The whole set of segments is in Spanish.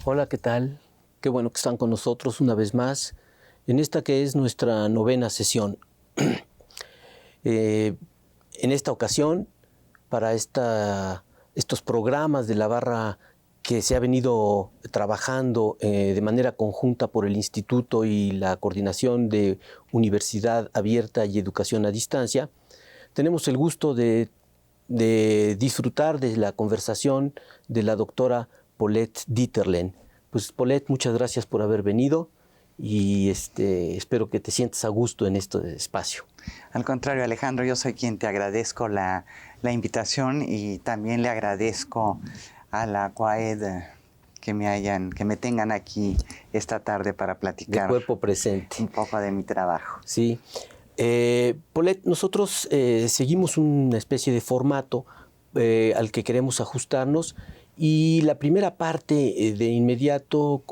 Hola, ¿qué tal? Qué bueno que están con nosotros una vez más en esta que es nuestra 9ª sesión. En esta ocasión, para estos programas de la barra que se ha venido trabajando de manera conjunta por el Instituto y la Coordinación de Universidad Abierta y Educación a Distancia, tenemos el gusto de disfrutar de la conversación de la doctora Paulette Dieterlen. Pues Paulette, muchas gracias por haber venido y espero que te sientas a gusto en este espacio. Al contrario, Alejandro, yo soy quien te agradezco la invitación y también le agradezco a la CUAED que me tengan aquí esta tarde para platicar. De cuerpo presente. Un poco de mi trabajo. Sí. Paulette, nosotros seguimos una especie de formato al que queremos ajustarnos y la primera parte de inmediato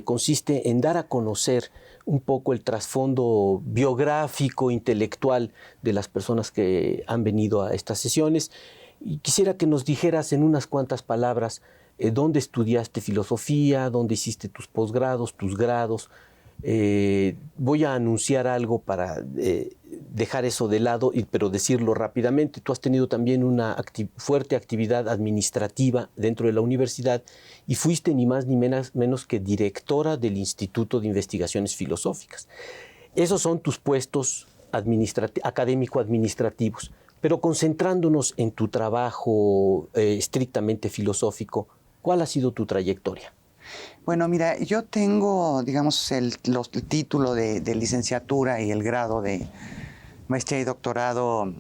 consiste en dar a conocer un poco el trasfondo biográfico, intelectual de las personas que han venido a estas sesiones. Y quisiera que nos dijeras en unas cuantas palabras dónde estudiaste filosofía, dónde hiciste tus posgrados, tus grados. Voy a anunciar algo para dejar eso de lado, pero decirlo rápidamente. Tú has tenido también una fuerte actividad administrativa dentro de la universidad y fuiste ni más ni menos que directora del Instituto de Investigaciones Filosóficas. Esos son tus puestos académico-administrativos, pero concentrándonos en tu trabajo estrictamente filosófico, ¿cuál ha sido tu trayectoria? Bueno, mira, yo tengo, digamos, el título de licenciatura y el grado de maestría y doctorado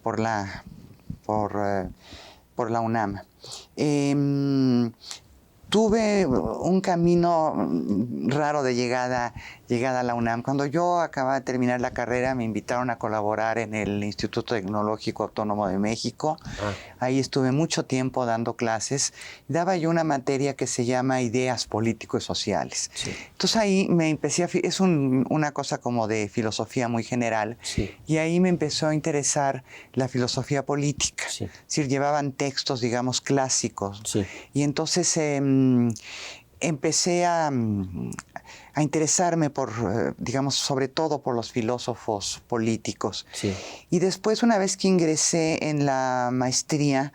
por la UNAM. Tuve un camino raro de llegada a la UNAM. Cuando yo acababa de terminar la carrera, me invitaron a colaborar en el Instituto Tecnológico Autónomo de México. Ahí estuve mucho tiempo dando clases. Daba yo una materia que se llama Ideas Político y Sociales. Sí. Entonces ahí me empecé es una cosa como de filosofía muy general. Sí. Y ahí me empezó a interesar la filosofía política. Sí. Es decir, llevaban textos, digamos, clásicos. Sí. Y entonces empecé a interesarme por, digamos, sobre todo por los filósofos políticos. Sí. Y después, una vez que ingresé en la maestría,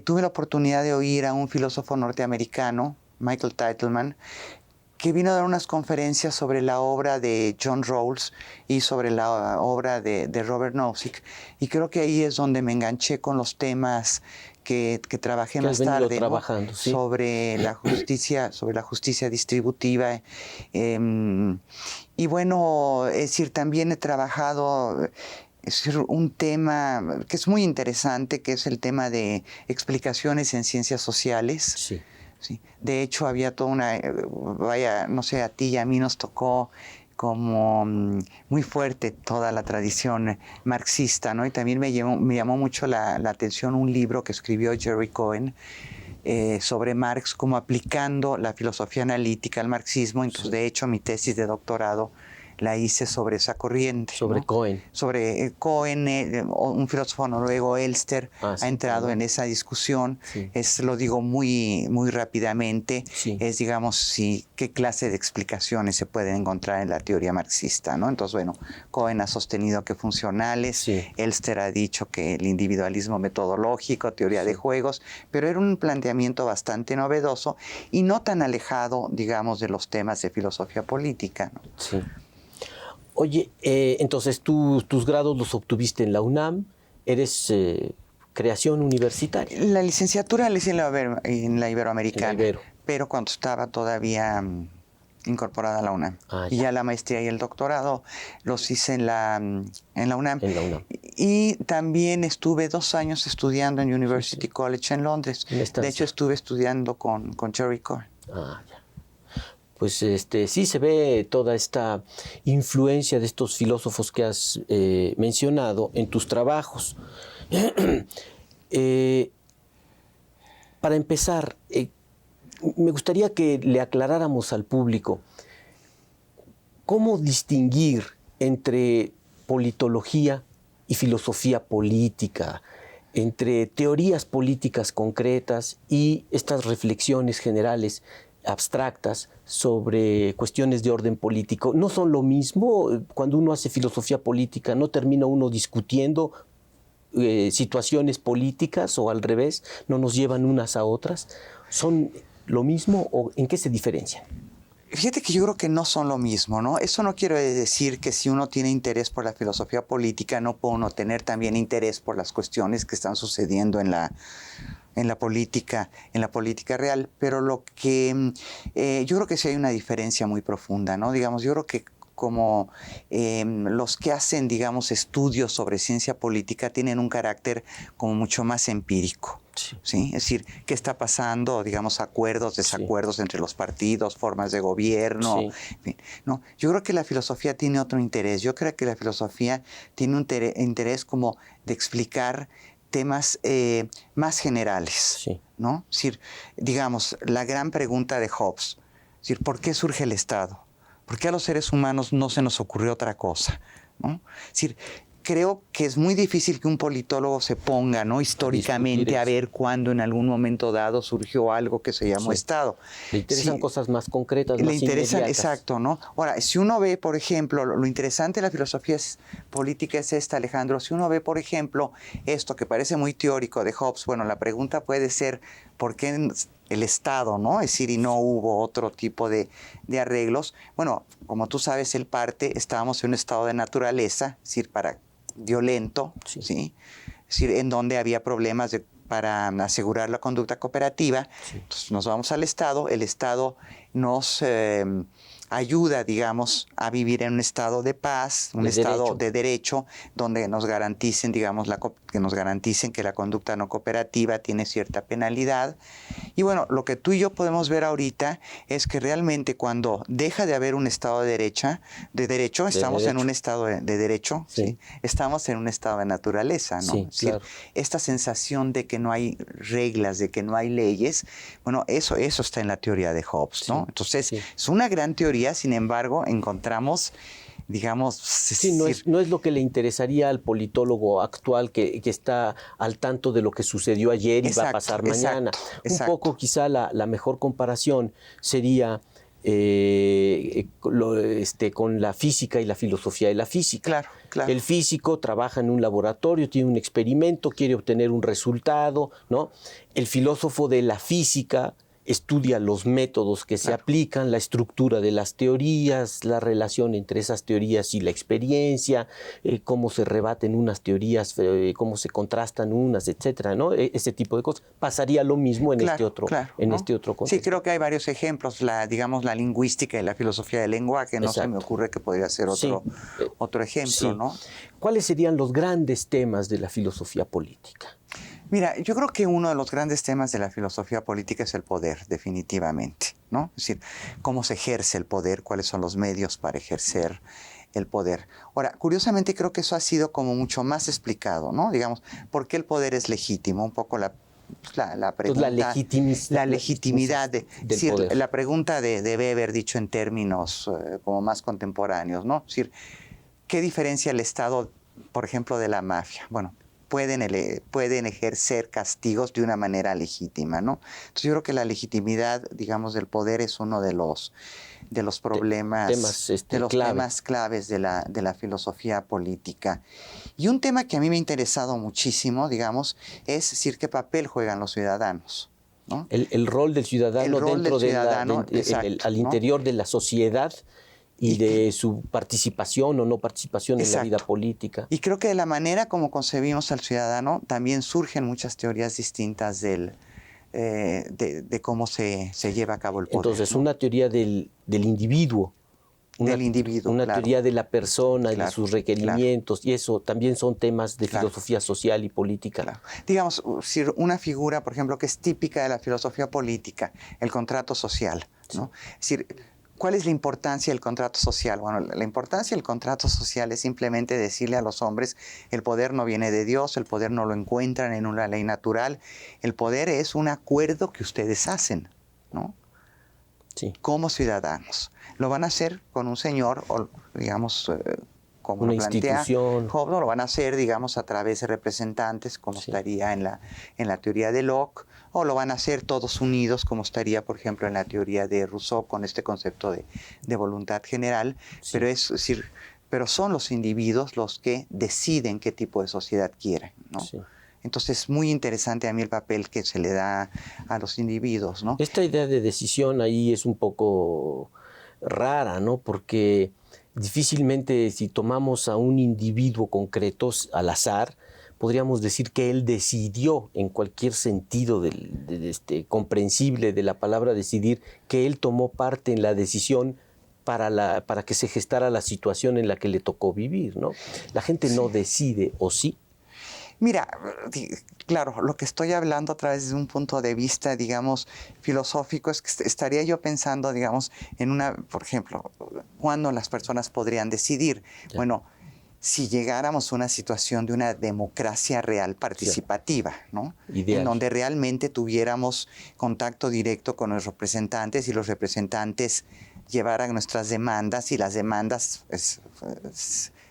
tuve la oportunidad de oír a un filósofo norteamericano, Michael Teitelman, que vino a dar unas conferencias sobre la obra de John Rawls y sobre la obra de Robert Nozick. Y creo que ahí es donde me enganché con los temas que trabajé más tarde, ¿no? ¿Sí? sobre la justicia distributiva. Y bueno, es decir, también he trabajado un tema que es muy interesante, que es el tema de explicaciones en ciencias sociales. Sí. Sí. De hecho, había toda una, no sé, a ti y a mí nos tocó como muy fuerte toda la tradición marxista, ¿no? Y también me llamó mucho la atención un libro que escribió Jerry Cohen sobre Marx, como aplicando la filosofía analítica al marxismo. Entonces, sí. De hecho, mi tesis de doctorado la hice sobre esa corriente. Sobre, ¿no? Cohen. Sobre Cohen, un filósofo noruego, Elster, ha entrado en esa discusión. Sí. Lo digo muy, muy rápidamente. Sí. Es, digamos, qué clase de explicaciones se pueden encontrar en la teoría marxista, ¿no? Entonces, bueno, Cohen ha sostenido que funcionales. Sí. Elster ha dicho que el individualismo metodológico, teoría de juegos, pero era un planteamiento bastante novedoso y no tan alejado, digamos, de los temas de filosofía política, ¿no? Sí. Oye, entonces tus grados los obtuviste en la UNAM, eres creación universitaria. La licenciatura la hice en la Iberoamericana, en la Ibero. Pero cuando estaba todavía incorporada a la UNAM. Y ya la maestría y el doctorado los hice en la UNAM. En la UNAM. Y también estuve 2 años estudiando en University College en Londres. De hecho, estuve estudiando con Jerry Cohen. Ah, ya. Pues sí se ve toda esta influencia de estos filósofos que has mencionado en tus trabajos. Para empezar, me gustaría que le aclaráramos al público cómo distinguir entre politología y filosofía política, entre teorías políticas concretas y estas reflexiones generales abstractas sobre cuestiones de orden político. No son lo mismo. Cuando uno hace filosofía política, no termina uno discutiendo situaciones políticas, o al revés, no nos llevan unas a otras. ¿Son lo mismo o en qué se diferencian? Fíjate que yo creo que no son lo mismo, ¿no? Eso no quiere decir que si uno tiene interés por la filosofía política, no puede uno tener también interés por las cuestiones que están sucediendo en la política real. Pero lo que yo creo que sí hay una diferencia muy profunda, ¿no? Digamos, yo creo que como los que hacen, digamos, estudios sobre ciencia política tienen un carácter como mucho más empírico. Sí. ¿Sí? Es decir, ¿qué está pasando? Digamos, acuerdos, desacuerdos entre los partidos, formas de gobierno. En fin, no, yo creo que la filosofía tiene otro interés. Yo creo que la filosofía tiene un interés como de explicar temas más generales, ¿no? Es decir, digamos, la gran pregunta de Hobbes, es decir, ¿por qué surge el Estado? ¿Por qué a los seres humanos no se nos ocurrió otra cosa? ¿No? Es decir, creo que es muy difícil que un politólogo se ponga, ¿no?, históricamente a ver cuándo en algún momento dado surgió algo que se llamó Estado. Le interesan cosas más concretas, más inmediatas. Exacto, ¿no? Ahora, si uno ve, por ejemplo, lo interesante de la filosofía política es esta, Alejandro. Si uno ve, por ejemplo, esto que parece muy teórico de Hobbes, bueno, la pregunta puede ser, ¿por qué el Estado, ¿no? Es decir, y no hubo otro tipo de arreglos? Bueno, como tú sabes, estábamos en un estado de naturaleza, es decir, violento, ¿sí? Es decir, en donde había problemas para asegurar la conducta cooperativa. Entonces nos vamos al Estado, el Estado nos ayuda, digamos, a vivir en un estado de paz, un estado de derecho, donde nos garanticen, digamos, que la conducta no cooperativa tiene cierta penalidad. Y bueno, lo que tú y yo podemos ver ahorita es que realmente cuando deja de haber un estado de derecho, estamos en un estado de derecho, ¿sí? Estamos en un estado de naturaleza, ¿no? Sí, es decir, esta sensación de que no hay reglas, de que no hay leyes, bueno, eso está en la teoría de Hobbes, ¿no? Entonces, es una gran teoría. Sin embargo, encontramos, digamos... no es lo que le interesaría al politólogo actual que está al tanto de lo que sucedió ayer y va a pasar mañana. Un poco quizá la mejor comparación sería con la física y la filosofía de la física. Claro. El físico trabaja en un laboratorio, tiene un experimento, quiere obtener un resultado, ¿no? El filósofo de la física estudia los métodos que se aplican, la estructura de las teorías, la relación entre esas teorías y la experiencia, cómo se rebaten unas teorías, cómo se contrastan unas, etcétera, ¿no? Ese tipo de cosas. Pasaría lo mismo en este otro contexto. Sí, creo que hay varios ejemplos, la lingüística y la filosofía del lenguaje, no se me ocurre que podría ser otro ejemplo, ¿no? ¿Cuáles serían los grandes temas de la filosofía política? Mira, yo creo que uno de los grandes temas de la filosofía política es el poder, definitivamente, ¿no? Es decir, cómo se ejerce el poder, cuáles son los medios para ejercer el poder. Ahora, curiosamente creo que eso ha sido como mucho más explicado, ¿no? Digamos, ¿por qué el poder es legítimo? Un poco la pregunta, la legitimidad del decir, poder. La pregunta de Weber, dicho en términos como más contemporáneos, ¿no? Es decir, ¿qué diferencia el Estado, por ejemplo, de la mafia? Bueno, pueden ejercer castigos de una manera legítima, ¿no? Entonces yo creo que la legitimidad, digamos, del poder es uno de los problemas, temas claves de la filosofía política. Y un tema que a mí me ha interesado muchísimo, digamos, es decir, qué papel juegan los ciudadanos, ¿no? El rol del ciudadano al interior de la sociedad y de su participación o no participación en la vida política. Y creo que de la manera como concebimos al ciudadano también surgen muchas teorías distintas de cómo se lleva a cabo el poder. Entonces, ¿no? Una teoría del individuo. Una teoría de la persona y de sus requerimientos, y eso también son temas de filosofía social y política. Digamos, una figura, por ejemplo, que es típica de la filosofía política, el contrato social, ¿no? Es decir, ¿cuál es la importancia del contrato social? Bueno, la importancia del contrato social es simplemente decirle a los hombres, el poder no viene de Dios, el poder no lo encuentran en una ley natural, el poder es un acuerdo que ustedes hacen, ¿no? Como ciudadanos. Lo van a hacer con un señor, o digamos, como una lo plantea institución. Hobbes, no lo van a hacer, digamos, a través de representantes, como estaría en la teoría de Locke, o lo van a hacer todos unidos, como estaría, por ejemplo, en la teoría de Rousseau, con este concepto de voluntad general. Pero es decir, pero son los individuos los que deciden qué tipo de sociedad quieren, ¿no? Sí. Entonces es muy interesante a mí el papel que se le da a los individuos, ¿no? Esta idea de decisión ahí es un poco rara, ¿no? Porque difícilmente, si tomamos a un individuo concreto al azar, podríamos decir que él decidió, en cualquier sentido comprensible de la palabra decidir, que él tomó parte en la decisión para que se gestara la situación en la que le tocó vivir, ¿no? La gente no decide, ¿o sí? Mira, claro, lo que estoy hablando a través de un punto de vista, digamos, filosófico, es que estaría yo pensando, digamos, por ejemplo, ¿cuándo las personas podrían decidir? Ya. Bueno, si llegáramos a una situación de una democracia real participativa, ¿no? Ideal. En donde realmente tuviéramos contacto directo con los representantes y los representantes llevaran nuestras demandas y las demandas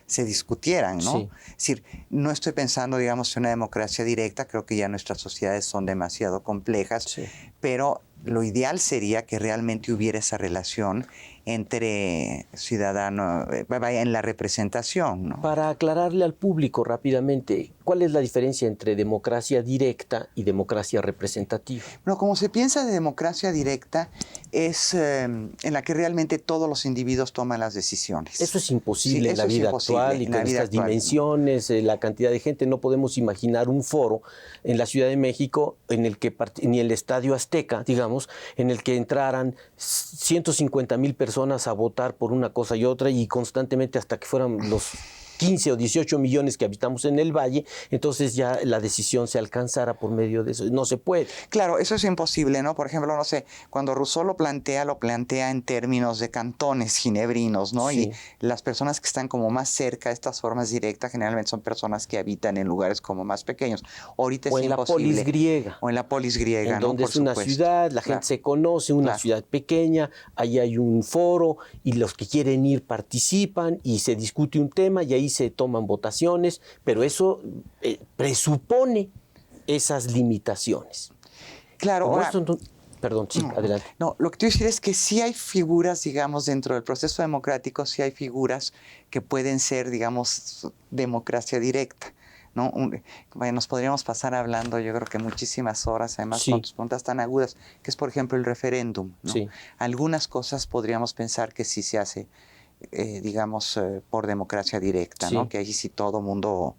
se discutieran, ¿no? Sí. Es decir, no estoy pensando, digamos, en una democracia directa, creo que ya nuestras sociedades son demasiado complejas, sí. Pero lo ideal sería que realmente hubiera esa relación entre ciudadano, en la representación, ¿no? Para aclararle al público rápidamente, ¿cuál es la diferencia entre democracia directa y democracia representativa? Bueno, como se piensa de democracia directa, es en la que realmente todos los individuos toman las decisiones. Eso es imposible, sí, en la vida actual y con estas dimensiones, la cantidad de gente. No podemos imaginar un foro en la Ciudad de México, en el que ni el Estadio Azteca, digamos, en el que entraran 150,000 personas a votar por una cosa y otra, y constantemente hasta que fueran los 15 o 18 millones que habitamos en el Valle, entonces ya la decisión se alcanzara por medio de eso. No se puede. Claro, eso es imposible, ¿no? Por ejemplo, no sé, cuando Rousseau lo plantea en términos de cantones ginebrinos, ¿no? Sí. Y las personas que están como más cerca de estas formas directas generalmente son personas que habitan en lugares como más pequeños. Ahorita o es en imposible. La polis griega. O en la polis griega, en donde ¿no? Es una ciudad, la gente se conoce, una ciudad pequeña, ahí hay un foro y los que quieren ir participan y se discute un tema y ahí se toman votaciones, pero eso presupone esas limitaciones. Claro, ahora, perdón, sí, adelante. No, lo que quiero decir es que sí hay figuras, digamos, dentro del proceso democrático, sí hay figuras que pueden ser, digamos, democracia directa, ¿no? Nos podríamos pasar hablando, yo creo que muchísimas horas, además sí. Con tus preguntas tan agudas, que es, por ejemplo, el referéndum, ¿no? Sí. Algunas cosas podríamos pensar que sí se hace, digamos, por democracia directa, sí. ¿No? Que ahí sí todo mundo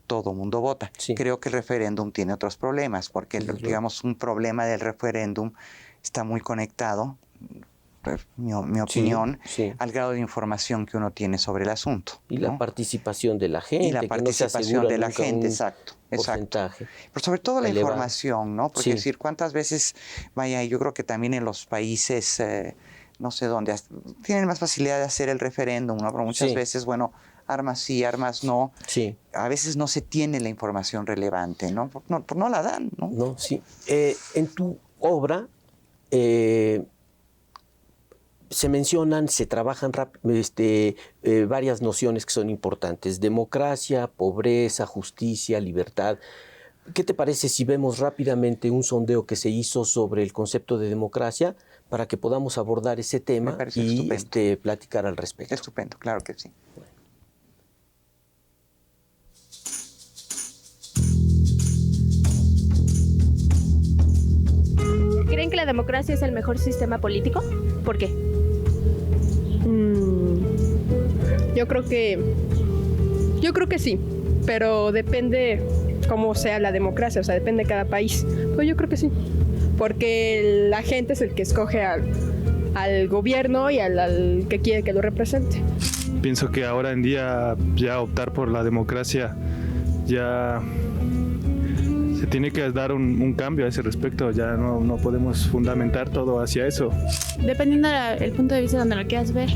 vota. Sí. Creo que el referéndum tiene otros problemas, porque, digamos, un problema del referéndum está muy conectado, mi opinión, sí. Al grado de información que uno tiene sobre el asunto. Y ¿no? La participación de la gente. Y la participación de la gente, exacto. Pero sobre todo la información, ¿no? Porque, sí. Decir, ¿cuántas veces, yo creo que también en los países, no sé dónde, tienen más facilidad de hacer el referéndum, ¿no? Pero muchas veces, armas sí, armas no. Sí. A veces no se tiene la información relevante, ¿no? No la dan, ¿no? No, sí. En tu obra se trabajan varias nociones que son importantes. Democracia, pobreza, justicia, libertad. ¿Qué te parece si vemos rápidamente un sondeo que se hizo sobre el concepto de democracia para que podamos abordar ese tema y platicar al respecto? Estupendo, claro que sí. ¿Creen que la democracia es el mejor sistema político? ¿Por qué? Yo creo que sí, pero depende cómo sea la democracia, o sea, depende de cada país. Pero yo creo que sí, porque la gente es el que escoge al gobierno y al que quiere que lo represente. Pienso que ahora en día ya optar por la democracia ya se tiene que dar un cambio a ese respecto, ya no podemos fundamentar todo hacia eso. Dependiendo del punto de vista donde lo quieras ver.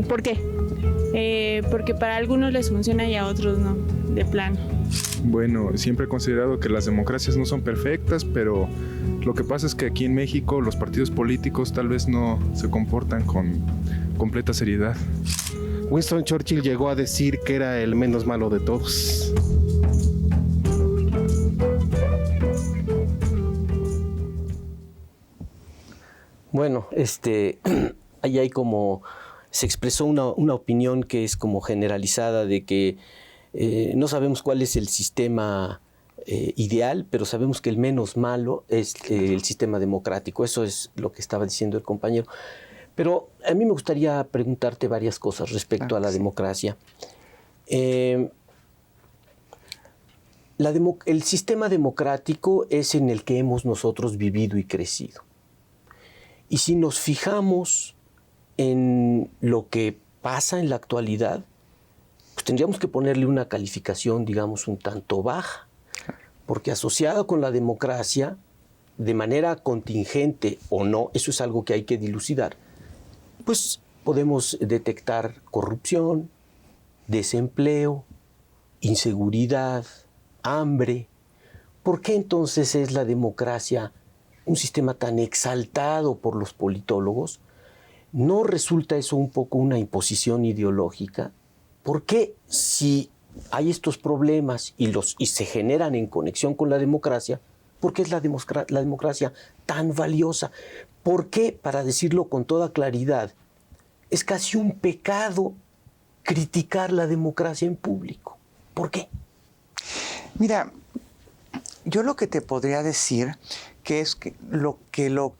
¿Por qué? Porque para algunos les funciona y a otros no, de plano. Bueno, siempre he considerado que las democracias no son perfectas, pero lo que pasa es que aquí en México los partidos políticos tal vez no se comportan con completa seriedad. Winston Churchill llegó a decir que era el menos malo de todos. Bueno, ahí hay como, se expresó una opinión que es como generalizada de que no sabemos cuál es el sistema ideal, pero sabemos que el menos malo es el sistema democrático. Eso es lo que estaba diciendo el compañero. Pero a mí me gustaría preguntarte varias cosas respecto a la democracia. El sistema democrático es en el que hemos nosotros vivido y crecido. Y si nos fijamos en lo que pasa en la actualidad, pues tendríamos que ponerle una calificación, digamos, un tanto baja, porque asociada con la democracia, de manera contingente o no, eso es algo que hay que dilucidar, pues podemos detectar corrupción, desempleo, inseguridad, hambre. ¿Por qué entonces es la democracia un sistema tan exaltado por los politólogos? ¿No resulta eso un poco una imposición ideológica? ¿Por qué si hay estos problemas y se generan en conexión con la democracia, por qué es la democracia tan valiosa? ¿Por qué, para decirlo con toda claridad, es casi un pecado criticar la democracia en público? ¿Por qué? Mira, yo lo que te podría decir que es que lo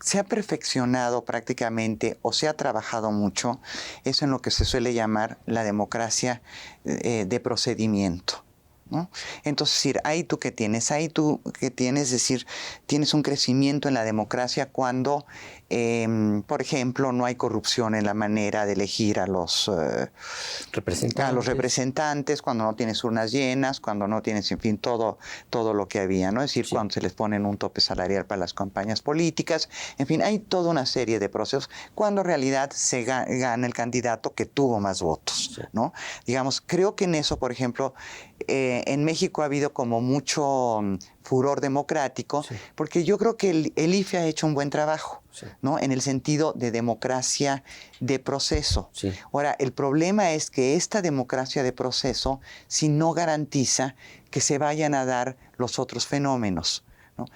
se ha perfeccionado prácticamente o se ha trabajado mucho es en lo que se suele llamar la democracia de procedimiento, ¿no? Entonces, ahí tú que tienes, es decir, tienes un crecimiento en la democracia cuando, por ejemplo, no hay corrupción en la manera de elegir a los representantes, cuando no tienes urnas llenas, cuando no tienes, en fin, todo lo que había, ¿no? Es decir, cuando se les ponen un tope salarial para las campañas políticas, en fin, hay toda una serie de procesos cuando en realidad se gana el candidato que tuvo más votos, ¿no? Digamos, creo que en eso, por ejemplo, en México ha habido como mucho furor democrático, porque yo creo que el IFE ha hecho un buen trabajo, ¿no? En el sentido de democracia de proceso. Ahora, el problema es que esta democracia de proceso, si no garantiza que se vayan a dar los otros fenómenos, ¿no?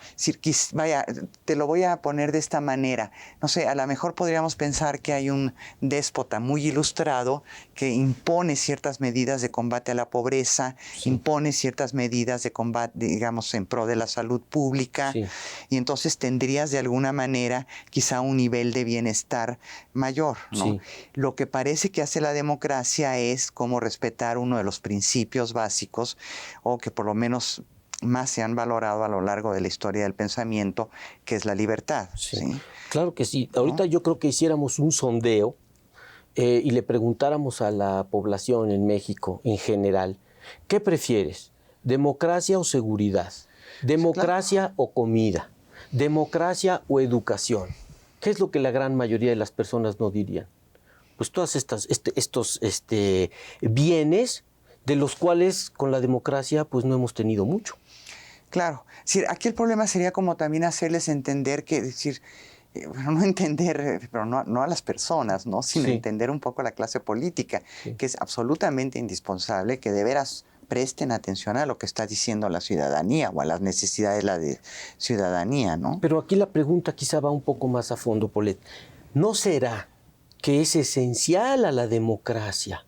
Vaya, te lo voy a poner de esta manera. No sé, a lo mejor podríamos pensar que hay un déspota muy ilustrado que impone ciertas medidas de combate a la pobreza, impone ciertas medidas de combate, digamos, en pro de la salud pública, y entonces tendrías de alguna manera quizá un nivel de bienestar mayor, ¿no? Lo que parece que hace la democracia es como respetar uno de los principios básicos, o que por lo menos más se han valorado a lo largo de la historia del pensamiento, que es la libertad. ¿Sí? Claro que sí. Ahorita yo creo que hiciéramos un sondeo y le preguntáramos a la población en México en general, ¿qué prefieres? ¿Democracia o seguridad? ¿Democracia o comida? ¿Democracia o educación? ¿Qué es lo que la gran mayoría de las personas no dirían? Pues todas estos bienes de los cuales con la democracia pues no hemos tenido mucho. Claro. Sí, aquí el problema sería como también hacerles entender que, bueno, no entender, pero no a las personas, ¿no? Sino entender un poco a la clase política, que es absolutamente indispensable que de veras presten atención a lo que está diciendo la ciudadanía o a las necesidades de la ciudadanía, ¿no? Pero aquí la pregunta quizá va un poco más a fondo, Paulette. ¿No será que es esencial a la democracia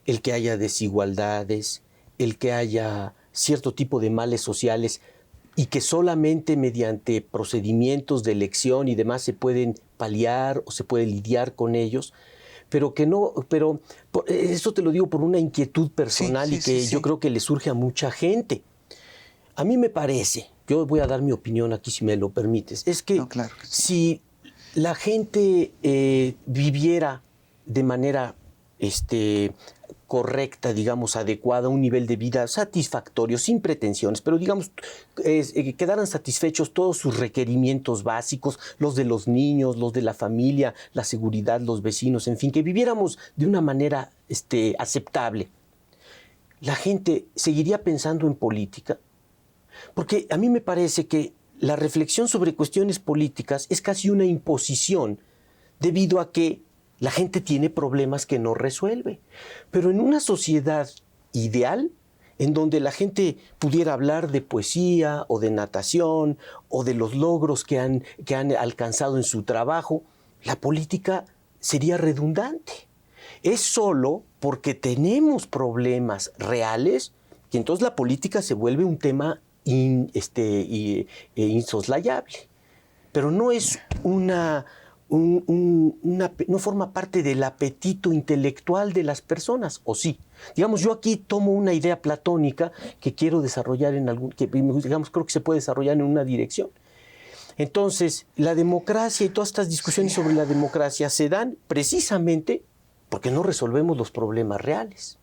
el que haya desigualdades, el que haya cierto tipo de males sociales y que solamente mediante procedimientos de elección y demás se pueden paliar o se puede lidiar con ellos? Pero que no, pero eso te lo digo por una inquietud personal yo creo que le surge a mucha gente. A mí me parece, yo voy a dar mi opinión aquí si me lo permites, es que, si la gente viviera de manera correcta, digamos, adecuada, un nivel de vida satisfactorio, sin pretensiones, pero digamos, quedaran satisfechos todos sus requerimientos básicos, los de los niños, los de la familia, la seguridad, los vecinos, en fin, que viviéramos de una manera aceptable. La gente seguiría pensando en política, porque a mí me parece que la reflexión sobre cuestiones políticas es casi una imposición, debido a que La gente tiene problemas que no resuelve. Pero en una sociedad ideal, en donde la gente pudiera hablar de poesía o de natación o de los logros que han alcanzado en su trabajo, la política sería redundante. Es solo porque tenemos problemas reales que entonces la política se vuelve un tema insoslayable. Pero no es no forma parte del apetito intelectual de las personas, ¿o sí? Digamos, yo aquí tomo una idea platónica que quiero desarrollar creo que se puede desarrollar en una dirección. Entonces, la democracia y todas estas discusiones sobre la democracia se dan precisamente porque no resolvemos los problemas reales.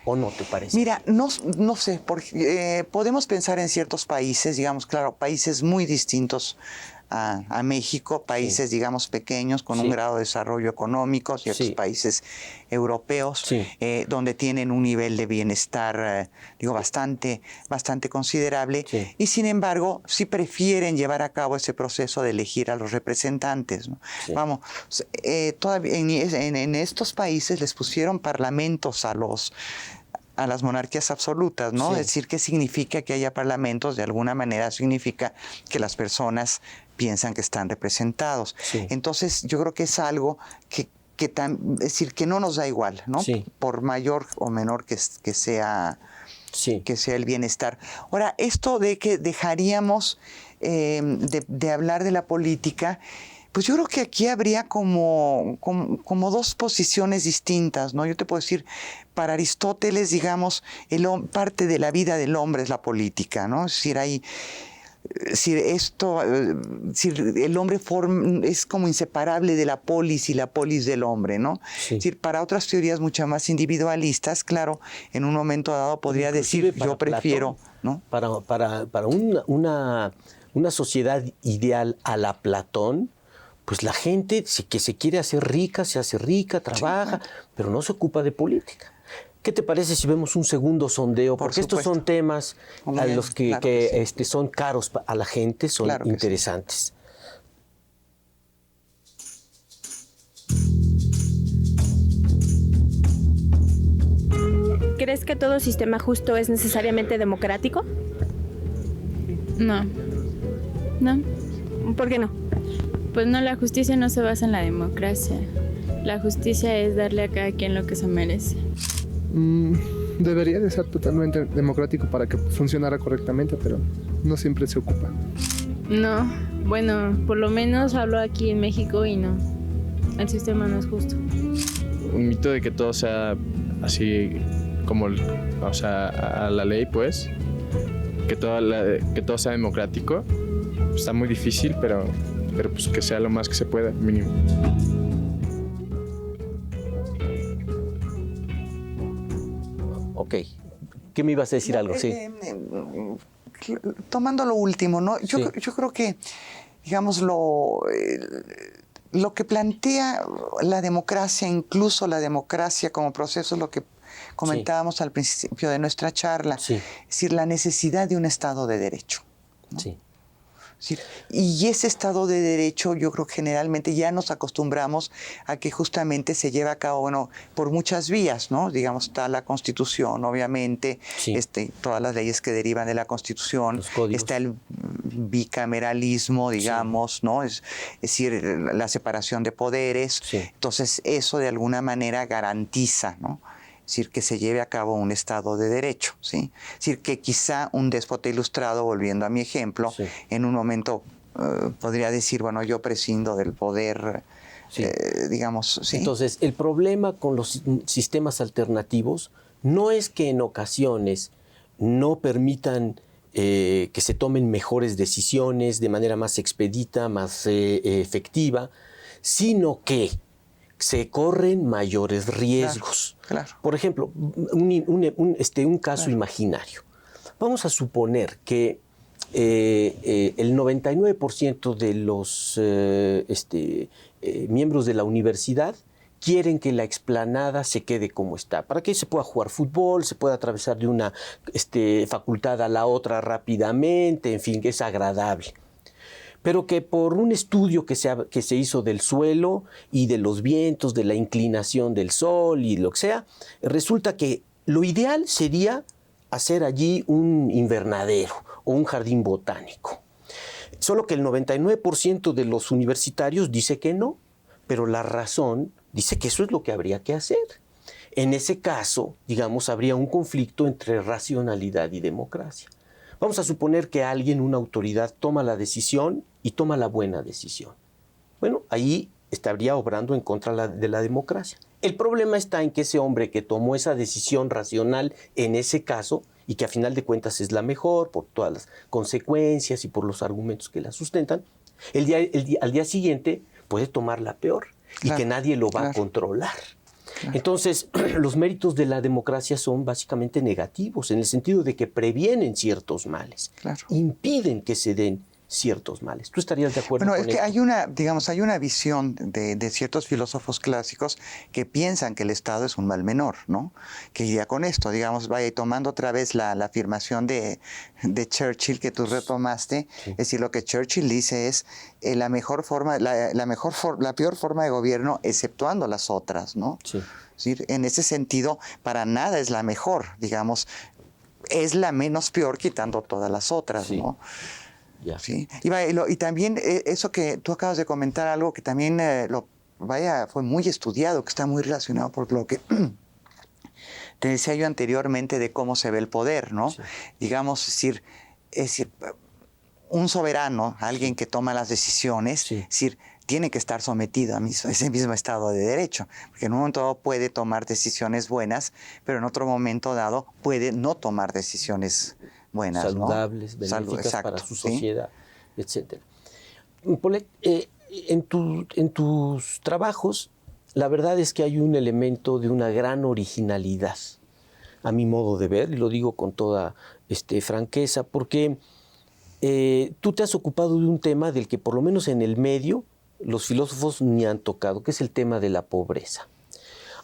¿O no te parece? Mira, no sé, porque podemos pensar en ciertos países, digamos, claro, países muy distintos a México, países, digamos, pequeños, con un grado de desarrollo económico, ciertos países europeos, donde tienen un nivel de bienestar, bastante considerable, y sin embargo, sí prefieren llevar a cabo ese proceso de elegir a los representantes, ¿no? Vamos, todavía en estos países les pusieron parlamentos a las monarquías absolutas, ¿no? Es decir, ¿qué significa que haya parlamentos? De alguna manera significa que las personas piensan que están representados. Entonces, yo creo que es algo es decir, que no nos da igual, ¿no? Por mayor o menor que sea el bienestar. Ahora, esto de que dejaríamos de hablar de la política, pues yo creo que aquí habría como dos posiciones distintas, ¿no? Yo te puedo decir, para Aristóteles, digamos, parte de la vida del hombre es la política, ¿no? Es decir, el hombre es como inseparable de la polis y la polis del hombre, ¿no? Es decir, para otras teorías mucho más individualistas, claro, en un momento dado podría decir, yo prefiero, Platón, ¿no? Para una sociedad ideal a la Platón, pues la gente que se quiere hacer rica, se hace rica, trabaja, pero no se ocupa de política. ¿Qué te parece si vemos un segundo sondeo? Porque estos son temas a los que son caros a la gente, son interesantes. ¿Crees que todo sistema justo es necesariamente democrático? No. ¿Por qué no? Pues no, la justicia no se basa en la democracia. La justicia es darle a cada quien lo que se merece. Debería de ser totalmente democrático para que funcionara correctamente, pero no siempre se ocupa. No, bueno, por lo menos hablo aquí en México y no. El sistema no es justo. Un mito de que todo sea así como, o sea, a la ley, pues. Que todo sea democrático. Está muy difícil, pero pues que sea lo más que se pueda, mínimo. Ok. ¿Qué me ibas a decir algo? Sí. Tomando lo último, ¿no? Yo creo que, digamos, lo que plantea la democracia, incluso la democracia como proceso, es lo que comentábamos al principio de nuestra charla, es decir, la necesidad de un Estado de Derecho, ¿no? Y ese Estado de Derecho, yo creo que generalmente ya nos acostumbramos a que justamente se lleva a cabo, por muchas vías, ¿no? Digamos, está la Constitución, obviamente, todas las leyes que derivan de la Constitución, está el bicameralismo, digamos, ¿no? Es decir, la separación de poderes. Entonces, eso de alguna manera garantiza, ¿no? Es decir, que se lleve a cabo un Estado de Derecho, ¿sí? Es decir, que quizá un déspota ilustrado, volviendo a mi ejemplo, en un momento podría decir, bueno, yo prescindo del poder, digamos, ¿sí? Entonces, el problema con los sistemas alternativos no es que en ocasiones no permitan que se tomen mejores decisiones de manera más expedita, más efectiva, sino que se corren mayores riesgos. Claro. Por ejemplo, un caso imaginario. Vamos a suponer que el 99% de los miembros de la universidad quieren que la explanada se quede como está, para que se pueda jugar fútbol, se pueda atravesar de una facultad a la otra rápidamente, en fin, que es agradable. pero que por un estudio que se hizo del suelo y de los vientos, de la inclinación del sol y lo que sea, resulta que lo ideal sería hacer allí un invernadero o un jardín botánico. Solo que el 99% de los universitarios dice que no, pero la razón dice que eso es lo que habría que hacer. En ese caso, digamos, habría un conflicto entre racionalidad y democracia. Vamos a suponer que alguien, una autoridad, toma la decisión y toma la buena decisión. Bueno, ahí estaría obrando en contra de la democracia. El problema está en que ese hombre que tomó esa decisión racional en ese caso, y que a final de cuentas es la mejor por todas las consecuencias y por los argumentos que la sustentan, al día siguiente puede tomar la peor, claro, y que nadie lo va a controlar. Claro. Entonces, los méritos de la democracia son básicamente negativos, en el sentido de que previenen ciertos males, claro, impiden que se den ciertos males. ¿Tú estarías de acuerdo con eso? Bueno, es que hay una visión de ciertos filósofos clásicos que piensan que el Estado es un mal menor, ¿no? Que iría con esto, digamos, vaya tomando otra vez la afirmación de Churchill que tú retomaste, sí. Es decir, lo que Churchill dice es la peor forma de gobierno exceptuando las otras, ¿no? Sí. Es decir, en ese sentido, para nada es la mejor, digamos, es la menos peor quitando todas las otras, sí, ¿no? Yeah. Sí. Y también eso que tú acabas de comentar, algo que también fue muy estudiado, que está muy relacionado por lo que te decía yo anteriormente de cómo se ve el poder, ¿no? Sí. Digamos, es decir, un soberano, alguien que toma las decisiones, sí, es decir, tiene que estar sometido a ese mismo Estado de Derecho, porque en un momento dado puede tomar decisiones buenas, pero en otro momento dado puede no tomar decisiones buenas, saludables, ¿no? Benéficas, exacto, para su sociedad, ¿sí? Etc. Paulette, en tus trabajos, la verdad es que hay un elemento de una gran originalidad, a mi modo de ver, y lo digo con toda franqueza, porque tú te has ocupado de un tema del que por lo menos en el medio los filósofos ni han tocado, que es el tema de la pobreza.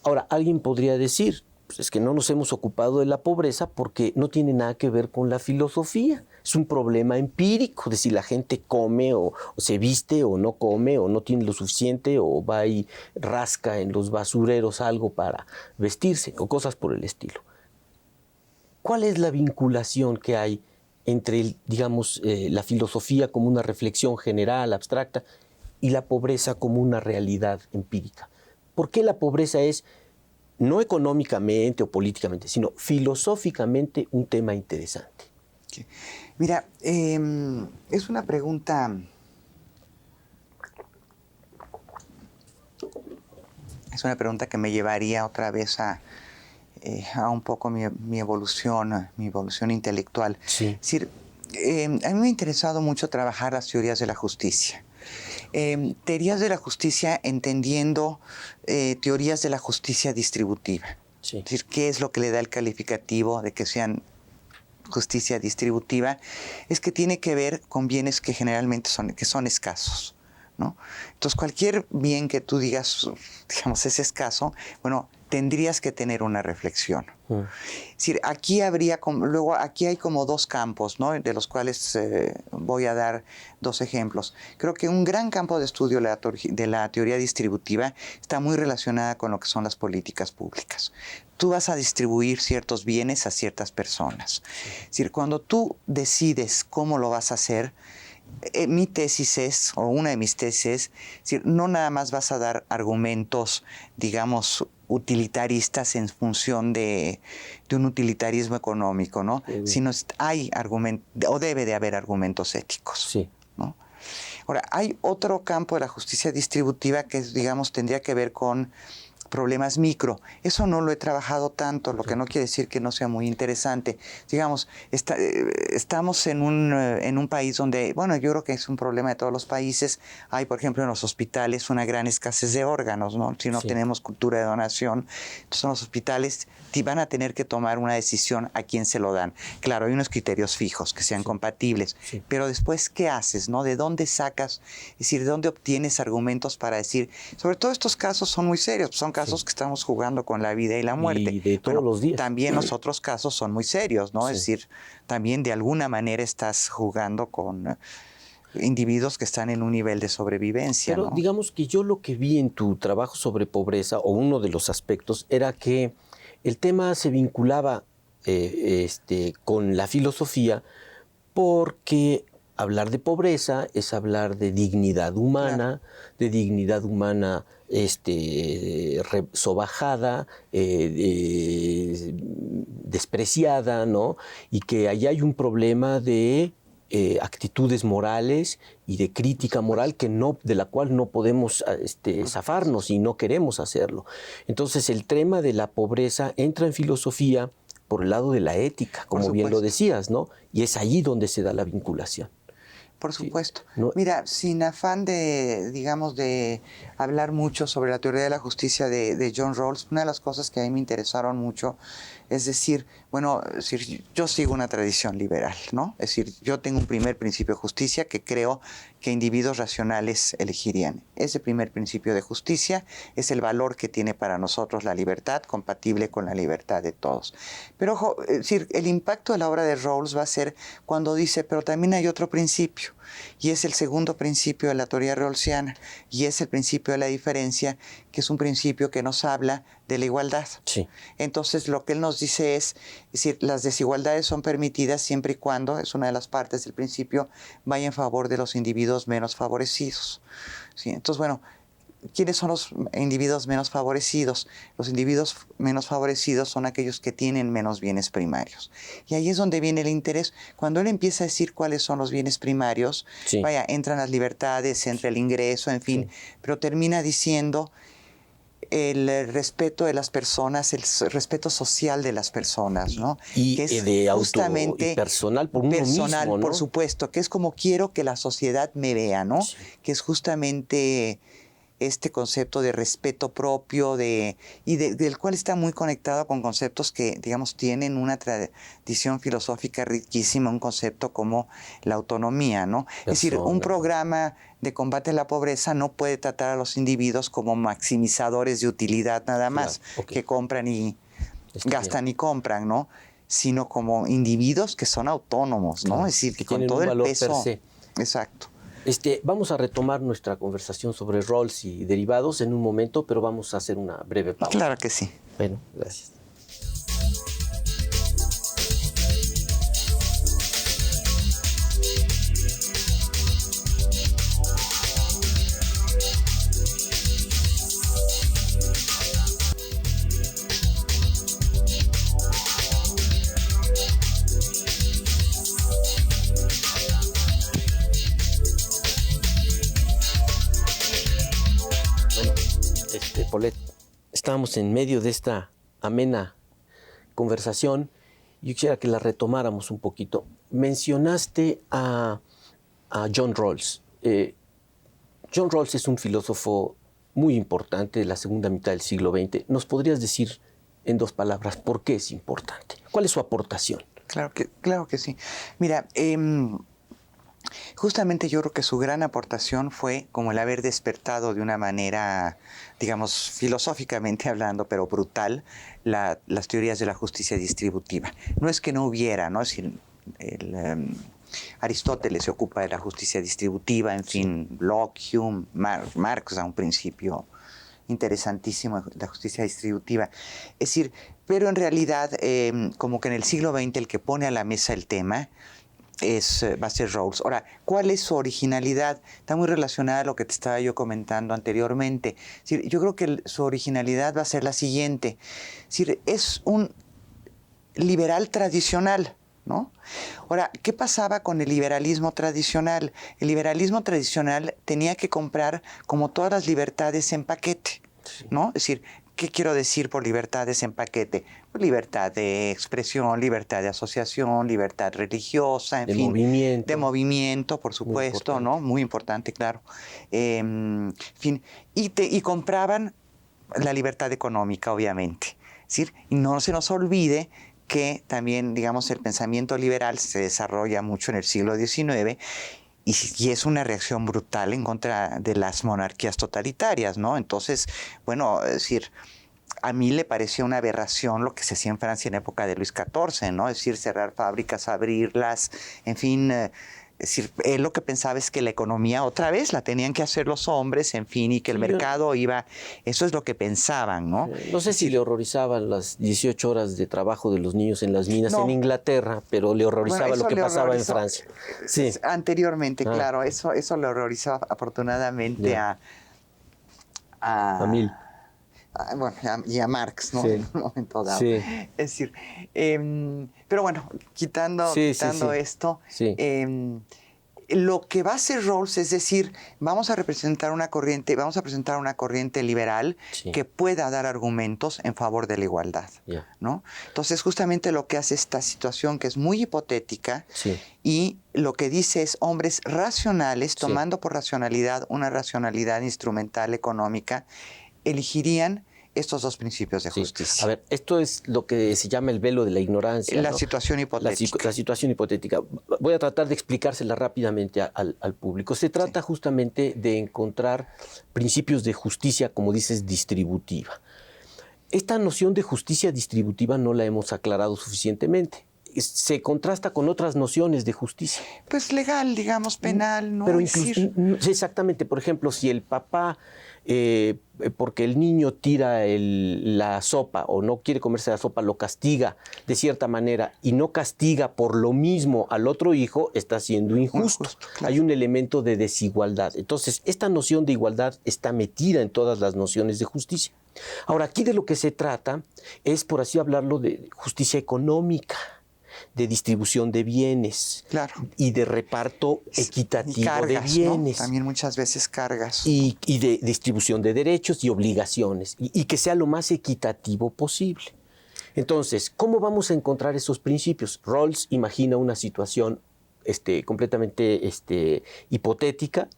Ahora, alguien podría decir, pues es que no nos hemos ocupado de la pobreza porque no tiene nada que ver con la filosofía. Es un problema empírico de si la gente come o se viste o no come o no tiene lo suficiente o va y rasca en los basureros algo para vestirse o cosas por el estilo. ¿Cuál es la vinculación que hay entre, digamos, la filosofía como una reflexión general, abstracta, y la pobreza como una realidad empírica? ¿Por qué la pobreza es, no económicamente o políticamente, sino filosóficamente un tema interesante? Okay. Mira, es una pregunta... Es una pregunta que me llevaría otra vez a un poco mi evolución intelectual. Sí. Es decir, a mí me ha interesado mucho trabajar las teorías de la justicia. Teorías de la justicia entendiendo teorías de la justicia distributiva. Sí. Es decir, ¿qué es lo que le da el calificativo de que sean justicia distributiva? Es que tiene que ver con bienes que generalmente son escasos, ¿no? Entonces, cualquier bien que tú digas, digamos, es escaso, bueno, tendrías que tener una reflexión. Es decir, aquí hay como dos campos, ¿no? De los cuales voy a dar dos ejemplos. Creo que un gran campo de estudio de la teoría distributiva está muy relacionada con lo que son las políticas públicas. Tú vas a distribuir ciertos bienes a ciertas personas. Es decir, cuando tú decides cómo lo vas a hacer, mi tesis es, o una de mis tesis es decir, no nada más vas a dar argumentos, digamos, utilitaristas en función de un utilitarismo económico, ¿no? Sí. Sino hay argumentos, o debe de haber argumentos éticos, sí, ¿no? Ahora, hay otro campo de la justicia distributiva que, digamos, tendría que ver con problemas micro. Eso no lo he trabajado tanto, lo que no quiere decir que no sea muy interesante. Digamos, estamos en un país donde, bueno, yo creo que es un problema de todos los países. Hay, por ejemplo, en los hospitales una gran escasez de órganos, ¿no? Si no tenemos cultura de donación, entonces en los hospitales van a tener que tomar una decisión a quién se lo dan. Claro, hay unos criterios fijos que sean compatibles, pero después, ¿qué haces, no? ¿De dónde sacas? Es decir, ¿de dónde obtienes argumentos para decir? Sobre todo estos casos son muy serios, son casos que estamos jugando con la vida y la muerte. Y de todos los días. También los otros casos son muy serios, ¿no? Es decir, también de alguna manera estás jugando con individuos que están en un nivel de sobrevivencia. Pero ¿no? digamos que yo lo que vi en tu trabajo sobre pobreza, o uno de los aspectos, era que el tema se vinculaba con la filosofía, porque hablar de pobreza es hablar de dignidad humana, claro, de dignidad humana sobajada, despreciada, ¿no? Y que allá hay un problema de actitudes morales y de crítica moral de la cual no podemos zafarnos y no queremos hacerlo. Entonces el tema de la pobreza entra en filosofía por el lado de la ética, como bien lo decías, ¿no? Y es allí donde se da la vinculación. Por supuesto. Sí, no, mira, sin afán de hablar mucho sobre la teoría de la justicia de John Rawls, una de las cosas que a mí me interesaron mucho es decir, yo sigo una tradición liberal, ¿no? Es decir, yo tengo un primer principio de justicia que creo que individuos racionales elegirían. Ese primer principio de justicia es el valor que tiene para nosotros la libertad, compatible con la libertad de todos. Pero ojo, es decir, el impacto de la obra de Rawls va a ser cuando dice, pero también hay otro principio, y es el segundo principio de la teoría rawlsiana, y es el principio de la diferencia, que es un principio que nos habla de la igualdad. Sí. Entonces, lo que él nos dice es decir, las desigualdades son permitidas siempre y cuando, es una de las partes del principio, vaya en favor de los individuos menos favorecidos. ¿Sí? Entonces, bueno, ¿quiénes son los individuos menos favorecidos? Los individuos menos favorecidos son aquellos que tienen menos bienes primarios. Y ahí es donde viene el interés. Cuando él empieza a decir cuáles son los bienes primarios, sí, entran las libertades, entra el ingreso, en fin, sí, pero termina diciendo el respeto de las personas, el respeto social de las personas, ¿no? Y que es de justamente y personal por uno mismo, ¿no? Por supuesto, que es como quiero que la sociedad me vea, ¿no? Sí. Que es justamente este concepto de respeto propio del cual está muy conectado con conceptos que, digamos, tienen una tradición filosófica riquísima, un concepto como la autonomía, ¿no? Es decir, un programa de combate a la pobreza no puede tratar a los individuos como maximizadores de utilidad nada más, claro, okay, que compran y gastan y compran, ¿no? Sino como individuos que son autónomos, ¿no? Claro, es decir, que con todo el peso. Per se. Exacto. Vamos a retomar nuestra conversación sobre Rawls y derivados en un momento, pero vamos a hacer una breve pausa. Claro que sí. Bueno, gracias. Paulette, estábamos en medio de esta amena conversación. Yo quisiera que la retomáramos un poquito. Mencionaste a John Rawls. John Rawls es un filósofo muy importante de la segunda mitad del siglo XX. ¿Nos podrías decir en dos palabras por qué es importante? ¿Cuál es su aportación? Claro que sí. Mira, justamente yo creo que su gran aportación fue como el haber despertado de una manera, digamos, filosóficamente hablando, pero brutal, las teorías de la justicia distributiva. No es que no hubiera, ¿no? Es decir, Aristóteles se ocupa de la justicia distributiva, en fin, Locke, Hume, Marx a un principio interesantísimo de la justicia distributiva. Es decir, pero en realidad, como que en el siglo XX el que pone a la mesa el tema va a ser Rawls. Ahora, ¿cuál es su originalidad? Está muy relacionada a lo que te estaba yo comentando anteriormente. Es decir, yo creo que su originalidad va a ser la siguiente. Es decir, es un liberal tradicional, ¿no? Ahora, ¿qué pasaba con el liberalismo tradicional? El liberalismo tradicional tenía que comprar como todas las libertades en paquete, ¿no? Es decir, ¿qué quiero decir por libertades en paquete? Libertad de expresión, libertad de asociación, libertad religiosa, en fin. Movimiento. De movimiento, por supuesto, ¿no? Muy importante, claro. En fin, y compraban la libertad económica, obviamente. Es decir, y no se nos olvide que también, digamos, el pensamiento liberal se desarrolla mucho en el siglo XIX y es una reacción brutal en contra de las monarquías totalitarias, ¿no? Entonces, bueno, es decir, a mí le pareció una aberración lo que se hacía en Francia en época de Luis XIV, ¿no? Es decir, cerrar fábricas, abrirlas, en fin, decir, él lo que pensaba es que la economía otra vez la tenían que hacer los hombres, en fin, y que el mercado iba, eso es lo que pensaban, ¿no? No sé si le horrorizaban las 18 horas de trabajo de los niños en las minas en Inglaterra, pero le horrorizaba lo que pasaba en Francia. Sí. Anteriormente, claro, eso le horrorizaba afortunadamente a Mill. Bueno, y a Marx, ¿no? Sí. En un momento dado. Sí. Es decir, pero bueno, quitando esto, lo que va a hacer Rawls es decir, vamos a presentar una corriente liberal que pueda dar argumentos en favor de la igualdad, ¿no? Entonces, justamente lo que hace esta situación, que es muy hipotética, y lo que dice es hombres racionales, tomando por racionalidad una racionalidad instrumental económica, elegirían estos dos principios de justicia. A ver, esto es lo que se llama el velo de la ignorancia. La situación hipotética. La situación hipotética. Voy a tratar de explicársela rápidamente al público. Se trata justamente de encontrar principios de justicia, como dices, distributiva. Esta noción de justicia distributiva no la hemos aclarado suficientemente. Se contrasta con otras nociones de justicia. Pues legal, digamos, penal, ¿no? Pero exactamente, por ejemplo, si el papá, porque el niño tira la sopa o no quiere comerse la sopa, lo castiga de cierta manera y no castiga por lo mismo al otro hijo, está siendo injusto. Claro. Hay un elemento de desigualdad. Entonces, esta noción de igualdad está metida en todas las nociones de justicia. Ahora, aquí de lo que se trata es, por así hablarlo, de justicia económica, de distribución de bienes y de reparto equitativo cargas, de bienes. ¿no? También muchas veces cargas. Y de distribución de derechos y obligaciones y que sea lo más equitativo posible. Entonces, ¿cómo vamos a encontrar esos principios? Rawls imagina una situación completamente hipotética,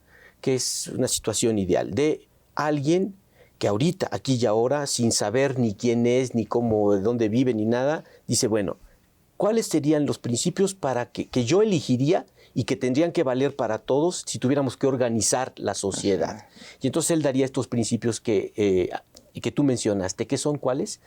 que es una situación ideal de alguien que ahorita, aquí y ahora, sin saber ni quién es, ni cómo, de dónde vive, ni nada, dice, bueno, ¿cuáles serían los principios para que yo elegiría y que tendrían que valer para todos si tuviéramos que organizar la sociedad? Y entonces él daría estos principios que tú mencionaste. ¿Qué son? ¿Cuáles?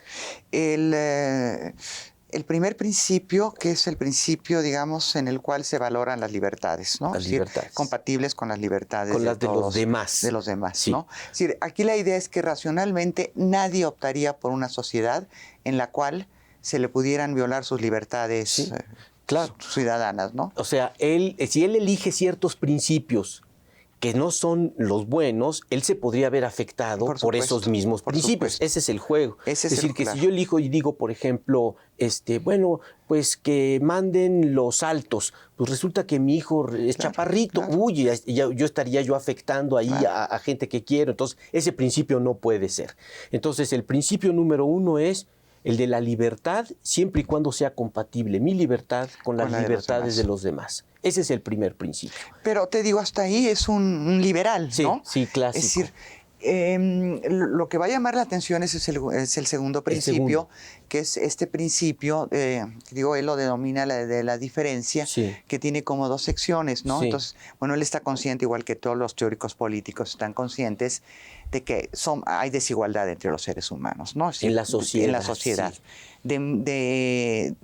El primer principio, que es el principio, digamos, en el cual se valoran las libertades, ¿no? Las libertades. Compatibles con las libertades con las de los demás. De los demás, sí. ¿no? Es decir, aquí la idea es que racionalmente nadie optaría por una sociedad en la cual se le pudieran violar sus libertades ciudadanas, ¿no? O sea, si él elige ciertos principios que no son los buenos, él se podría ver afectado por esos mismos principios. Supuesto. Ese es el juego. Es decir, que si yo elijo y digo, por ejemplo, bueno, pues que manden los altos, pues resulta que mi hijo es chaparrito, uy, yo estaría afectando ahí a gente que quiero. Entonces, ese principio no puede ser. Entonces, el principio número 1 es el de la libertad, siempre y cuando sea compatible mi libertad con las libertades de los demás. Ese es el primer principio. Pero te digo, hasta ahí es un liberal, ¿no? Sí, clásico. Es decir, lo que va a llamar la atención es el segundo principio, que es este principio, él lo denomina de la diferencia, que tiene como dos secciones, ¿no? Entonces, bueno, él está consciente, igual que todos los teóricos políticos están conscientes, de que hay desigualdad entre los seres humanos, ¿no? En la sociedad. En la sociedad. De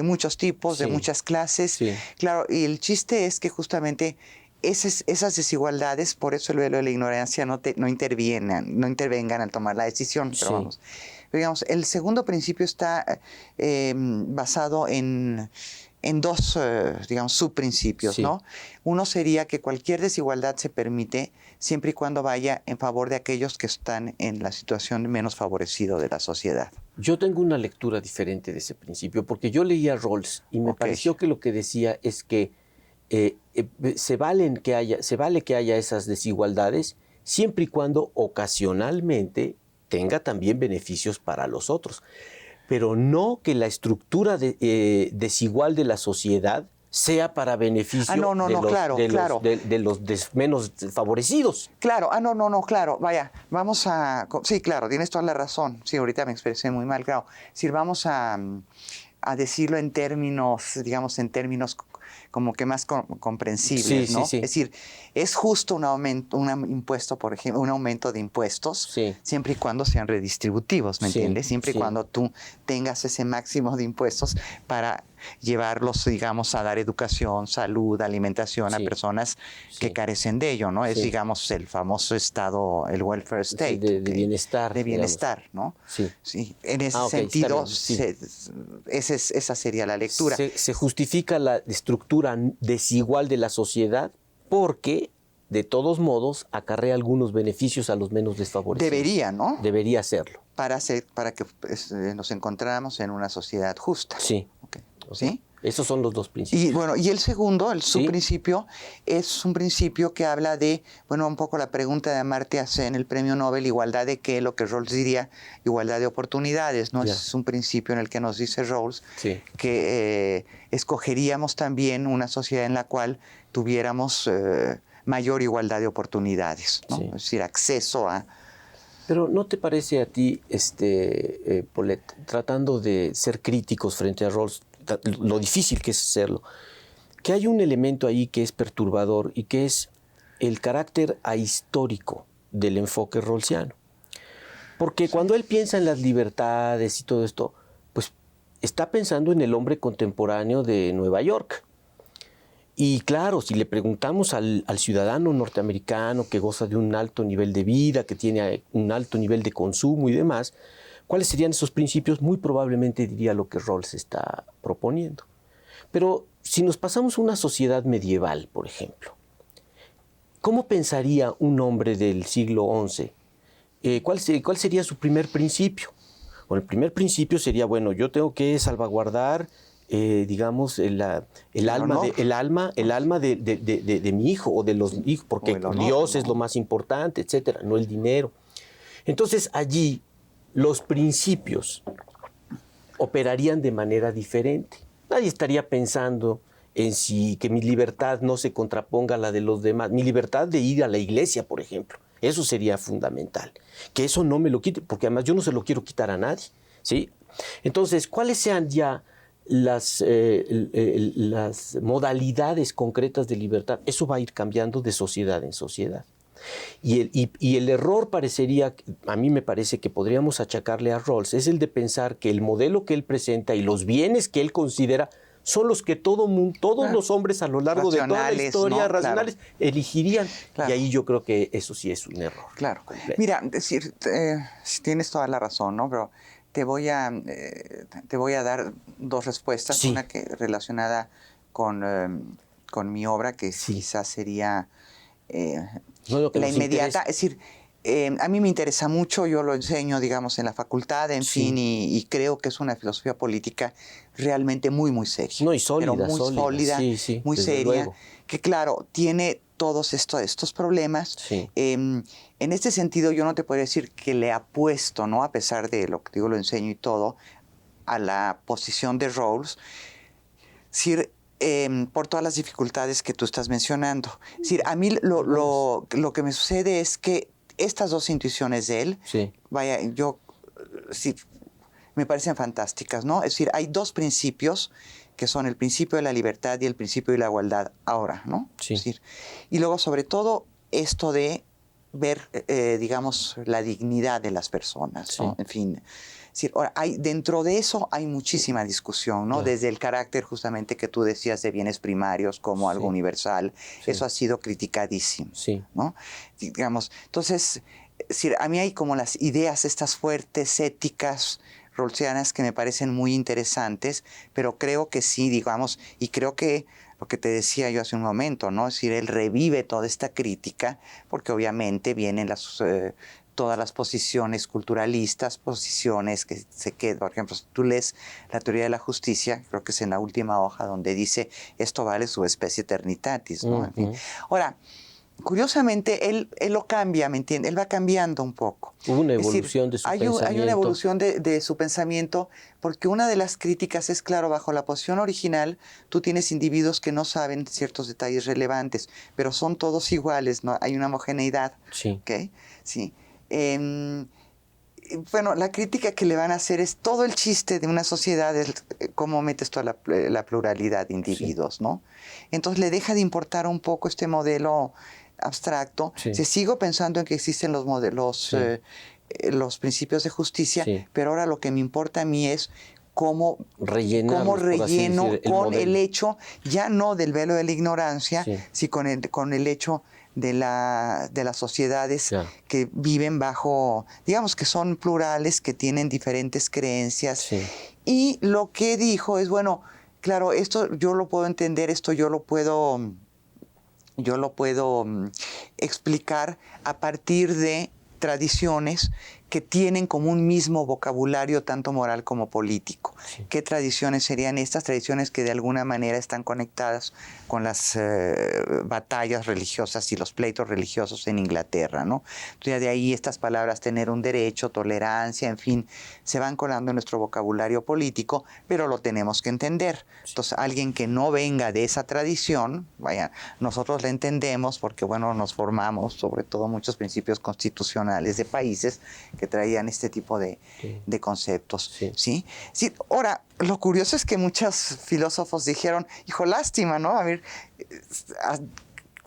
muchos tipos, de muchas clases. Claro, y el chiste es que justamente esas desigualdades, por eso el velo de la ignorancia no intervengan al tomar la decisión. Pero vamos, digamos, el segundo principio está basado en dos, digamos, subprincipios, ¿no? Uno sería que cualquier desigualdad se permite siempre y cuando vaya en favor de aquellos que están en la situación menos favorecida de la sociedad. Yo tengo una lectura diferente de ese principio, porque yo leía a Rawls y me pareció que lo que decía es que se vale que haya esas desigualdades siempre y cuando ocasionalmente tenga también beneficios para los otros, pero no que la estructura desigual de la sociedad sea para beneficio de los menos favorecidos. Claro, claro, vaya, vamos a... Sí, claro, tienes toda la razón. Sí, ahorita me expresé muy mal, claro. Sí, vamos a decirlo en términos, digamos, como que más comprensibles, ¿no? Es decir, es justo un aumento de impuestos, siempre y cuando sean redistributivos, ¿me entiendes? Siempre y cuando tú tengas ese máximo de impuestos para llevarlos, digamos, a dar educación, salud, alimentación a personas que carecen de ello, ¿no? Es, digamos, el famoso estado, el welfare state. De bienestar. De bienestar, ¿no? Sí. Sí. En ese sentido, esa sería la lectura. Se justifica la estructura desigual de la sociedad porque, de todos modos, acarrea algunos beneficios a los menos desfavorecidos. Debería, ¿no? Debería hacerlo. Para que nos encontráramos en una sociedad justa. Sí. Okay. ¿Sí? Esos son los dos principios. Y bueno, y el segundo, el subprincipio, es un principio que habla de, bueno, un poco la pregunta de Amartya Sen en el premio Nobel, igualdad de qué, lo que Rawls diría, igualdad de oportunidades, ¿no? Es un principio en el que nos dice Rawls que escogeríamos también una sociedad en la cual tuviéramos mayor igualdad de oportunidades, ¿no? Es decir, acceso a... Pero ¿no te parece a ti, Paulette, tratando de ser críticos frente a Rawls, lo difícil que es hacerlo, que hay un elemento ahí que es perturbador y que es el carácter ahistórico del enfoque rawlsiano? Porque cuando él piensa en las libertades y todo esto, pues está pensando en el hombre contemporáneo de Nueva York. Y claro, si le preguntamos al ciudadano norteamericano que goza de un alto nivel de vida, que tiene un alto nivel de consumo y demás, ¿cuáles serían esos principios? Muy probablemente diría lo que Rawls está proponiendo. Pero si nos pasamos a una sociedad medieval, por ejemplo, ¿cómo pensaría un hombre del siglo XI? ¿Cuál sería su primer principio? Bueno, el primer principio sería, bueno, yo tengo que salvaguardar, digamos, el alma de mi hijo o de los hijos, porque Dios es lo más importante, etcétera, no el dinero. Entonces allí los principios operarían de manera diferente. Nadie estaría pensando en que mi libertad no se contraponga a la de los demás. Mi libertad de ir a la iglesia, por ejemplo. Eso sería fundamental. Que eso no me lo quite, porque además yo no se lo quiero quitar a nadie, ¿sí? Entonces, ¿cuáles sean ya las modalidades concretas de libertad? Eso va a ir cambiando de sociedad en sociedad. Y el error parecería, a mí me parece que podríamos achacarle a Rawls, es el de pensar que el modelo que él presenta y los bienes que él considera son los que todos los hombres a lo largo de toda la historia, ¿no? Racionales, elegirían. Claro. Y ahí yo creo que eso sí es un error. Claro. Mira, decir, tienes toda la razón, ¿no? Pero te voy a dar dos respuestas. Sí. Una que relacionada con mi obra, que quizás sería la inmediata. Es decir, a mí me interesa mucho, yo lo enseño, digamos, en la facultad, en fin, y creo que es una filosofía política realmente muy, muy seria. No, y sólida. Pero muy sólida, muy seria, luego. Que claro, tiene todos estos problemas. Sí. En este sentido, yo no te podría decir que le apuesto, ¿no? A pesar de lo que digo, lo enseño y todo, a la posición de Rawls. Es decir, por todas las dificultades que tú estás mencionando. Es decir, a mí lo que me sucede es que estas dos intuiciones de él, me parecen fantásticas, ¿no? Es decir, hay dos principios que son el principio de la libertad y el principio de la igualdad ahora, ¿no? Sí. Es decir, y luego, sobre todo, esto de ver, digamos, la dignidad de las personas, ¿no? En fin. Es decir, ahora, dentro de eso hay muchísima discusión, ¿no? Desde el carácter justamente que tú decías de bienes primarios como algo universal. Eso ha sido criticadísimo, ¿no? Digamos, entonces, es decir, a mí hay como las ideas estas fuertes, éticas, rawlsianas que me parecen muy interesantes, pero creo que sí, digamos, y creo que lo que te decía yo hace un momento, ¿no? Es decir, él revive toda esta crítica, porque obviamente vienen todas las posiciones culturalistas, posiciones que se quedan. Por ejemplo, si tú lees la teoría de la justicia, creo que es en la última hoja donde dice esto vale su especie eternitatis, ¿no? En fin. Ahora, curiosamente, él lo cambia, ¿me entiendes? Él va cambiando un poco. Hubo una evolución de su pensamiento. Hay una evolución de su pensamiento, porque una de las críticas es, claro, bajo la posición original, tú tienes individuos que no saben ciertos detalles relevantes, pero son todos iguales, ¿no? Hay una homogeneidad. Sí. ¿Okay? Sí. Bueno, la crítica que le van a hacer es todo el chiste de una sociedad, es cómo metes toda la pluralidad de individuos, ¿no? Entonces le deja de importar un poco este modelo abstracto. Sigo pensando en que existen los principios de justicia, pero ahora lo que me importa a mí es como relleno con el hecho, ya no del velo de la ignorancia, sino con el hecho de las sociedades que viven bajo, digamos que son plurales, que tienen diferentes creencias. Sí. Y lo que dijo es, bueno, claro, esto yo lo puedo entender, esto yo lo puedo explicar a partir de tradiciones que tienen como un mismo vocabulario tanto moral como político. Sí. ¿Qué tradiciones serían estas? Tradiciones que de alguna manera están conectadas con las batallas religiosas y los pleitos religiosos en Inglaterra, ¿no? Entonces, de ahí estas palabras, tener un derecho, tolerancia, en fin, se van colando en nuestro vocabulario político, pero lo tenemos que entender. Sí. Entonces, alguien que no venga de esa tradición, vaya, nosotros la entendemos porque, bueno, nos formamos, sobre todo muchos principios constitucionales de países que traían este tipo de conceptos. Sí. ¿Sí? Sí. Ahora, lo curioso es que muchos filósofos dijeron, hijo, lástima, ¿no? A ver,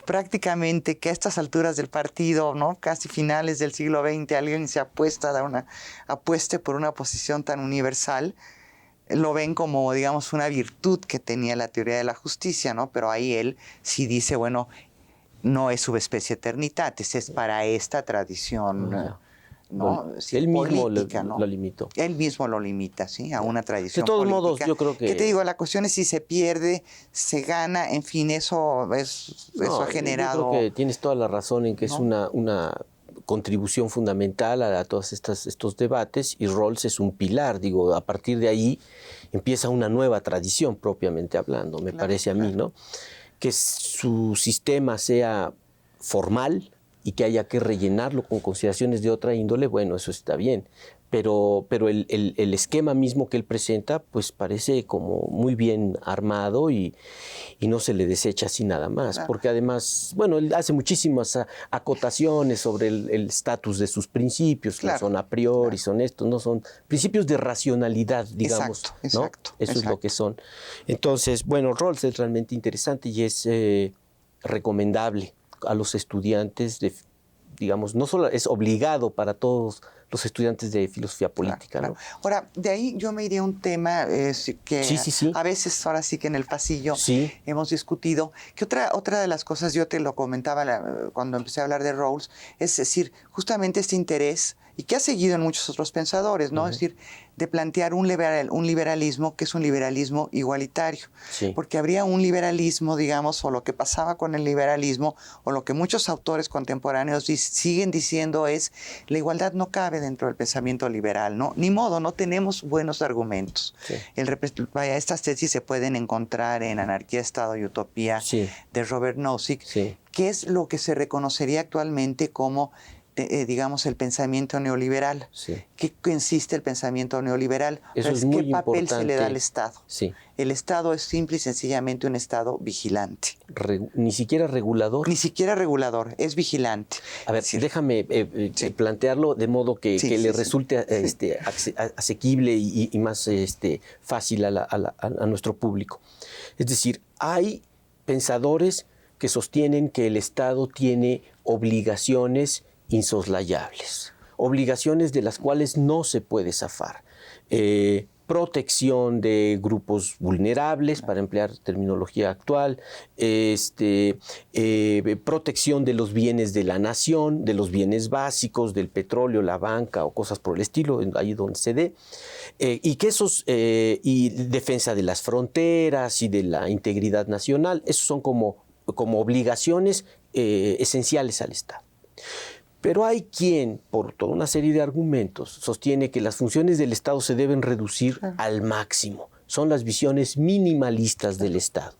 prácticamente que a estas alturas del partido, ¿no? Casi finales del siglo XX, alguien se apueste por una posición tan universal, lo ven como, digamos, una virtud que tenía la teoría de la justicia, ¿no? Pero ahí él sí dice, bueno, no es subespecie eternitatis, es para esta tradición... ¿no? Sí, él mismo lo limitó. Él mismo lo limita, ¿sí? A una tradición política. De todos modos, yo creo que... ¿Qué te digo? La cuestión es si se pierde, se gana, en fin, eso ha generado... Yo creo que tienes toda la razón en que es una contribución fundamental a todos estos debates, y Rawls es un pilar, digo, a partir de ahí empieza una nueva tradición propiamente hablando, me parece a mí, ¿no? Que su sistema sea formal, y que haya que rellenarlo con consideraciones de otra índole, bueno, eso está bien. Pero el esquema mismo que él presenta, pues parece como muy bien armado y no se le desecha así nada más. Claro. Porque además, bueno, él hace muchísimas acotaciones sobre el estatus de sus principios, que son a priori, son estos, no son principios de racionalidad, digamos. Exacto. Eso es lo que son. Entonces, bueno, Rawls es realmente interesante y es recomendable a los estudiantes digamos, no solo es obligado para todos los estudiantes de filosofía política. Claro. ¿No? Ahora, de ahí yo me iría a un tema que a veces, ahora sí que en el pasillo hemos discutido, que otra de las cosas, yo te lo comentaba cuando empecé a hablar de Rawls, es decir, justamente este interés, y que ha seguido en muchos otros pensadores, ¿no? Es decir, de plantear un liberalismo que es un liberalismo igualitario. Sí. Porque habría un liberalismo, digamos, o lo que pasaba con el liberalismo, o lo que muchos autores contemporáneos siguen diciendo es, la igualdad no cabe dentro del pensamiento liberal, ¿no? Ni modo, no tenemos buenos argumentos. Sí. Estas tesis se pueden encontrar en Anarquía, Estado y Utopía de Robert Nozick, que es lo que se reconocería actualmente como digamos, el pensamiento neoliberal. Sí. ¿Qué consiste el pensamiento neoliberal? Eso es muy ¿Qué papel importante. Se le da al Estado? Sí. El Estado es simple y sencillamente un Estado vigilante. Ni siquiera regulador. Ni siquiera regulador, es vigilante. A ver, déjame plantearlo de modo que le resulte asequible y más fácil a nuestro público. Es decir, hay pensadores que sostienen que el Estado tiene obligaciones insoslayables, obligaciones de las cuales no se puede zafar. Protección de grupos vulnerables, para emplear terminología actual, protección de los bienes de la nación, de los bienes básicos, del petróleo, la banca o cosas por el estilo, ahí donde se dé, y que y defensa de las fronteras y de la integridad nacional, esos son como obligaciones esenciales al Estado. Pero hay quien, por toda una serie de argumentos, sostiene que las funciones del Estado se deben reducir al máximo. Son las visiones minimalistas del Estado.